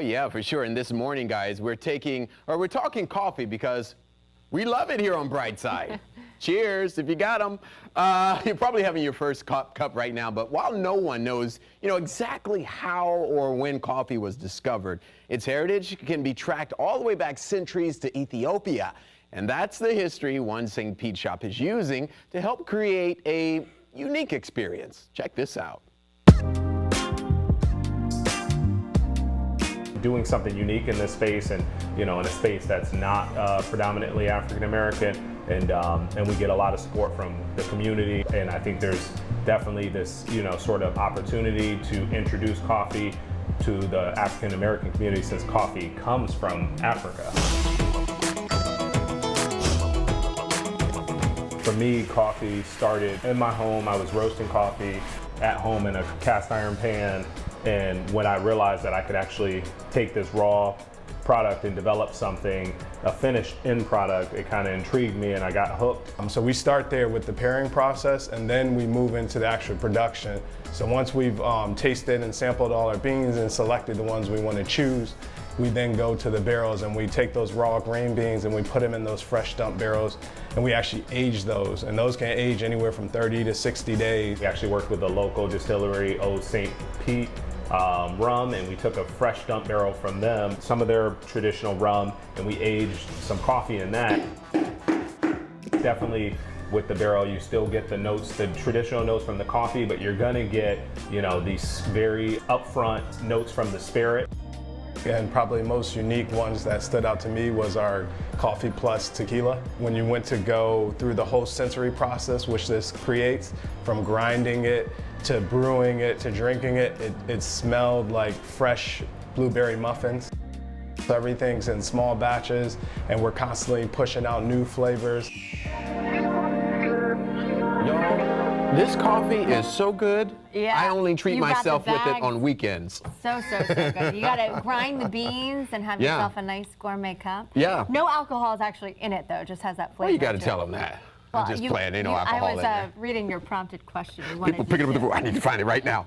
Yeah, for sure. And this morning, guys, we're talking coffee because we love it here on Brightside. Cheers, if you got them. You're probably having your first cup right now, but while no one knows, exactly how or when coffee was discovered, its heritage can be tracked all the way back centuries to Ethiopia. And that's the history one St. Pete shop is using to help create a unique experience. Check this out. Doing something unique in this space, and in a space that's not predominantly African American, and we get a lot of support from the community. And I think there's definitely this sort of opportunity to introduce coffee to the African American community, since coffee comes from Africa. For me, coffee started in my home. I was roasting coffee at home in a cast iron pan, and when I realized that I could actually take this raw product and develop something, a finished end product, it kind of intrigued me and I got hooked. So we start there with the pairing process, and then we move into the actual production. So once we've tasted and sampled all our beans and selected the ones we want to choose, we then go to the barrels and we take those raw green beans and we put them in those fresh dump barrels, and we actually age those, and those can age anywhere from 30 to 60 days. We actually worked with a local distillery, Old St. Pete rum, and we took a fresh dump barrel from them, some of their traditional rum, and we aged some coffee in that. Definitely with the barrel you still get the notes, the traditional notes from the coffee, but you're gonna get these very upfront notes from the spirit. And probably most unique ones that stood out to me was our coffee plus tequila. When you went to go through the whole sensory process, which this creates, from grinding it to brewing it to drinking it, it smelled like fresh blueberry muffins. So everything's in small batches, and we're constantly pushing out new flavors. This coffee is so good. Yeah, I only treat myself with it on weekends. So good. You gotta grind the beans and have yourself a nice gourmet cup. Yeah. No alcohol is actually in it though, just has that flavor. Well, you gotta tell them that. Well, I'm just playing, ain't no alcohol in there. I was reading your prompted question. People picking up the brew. I need to find it right now.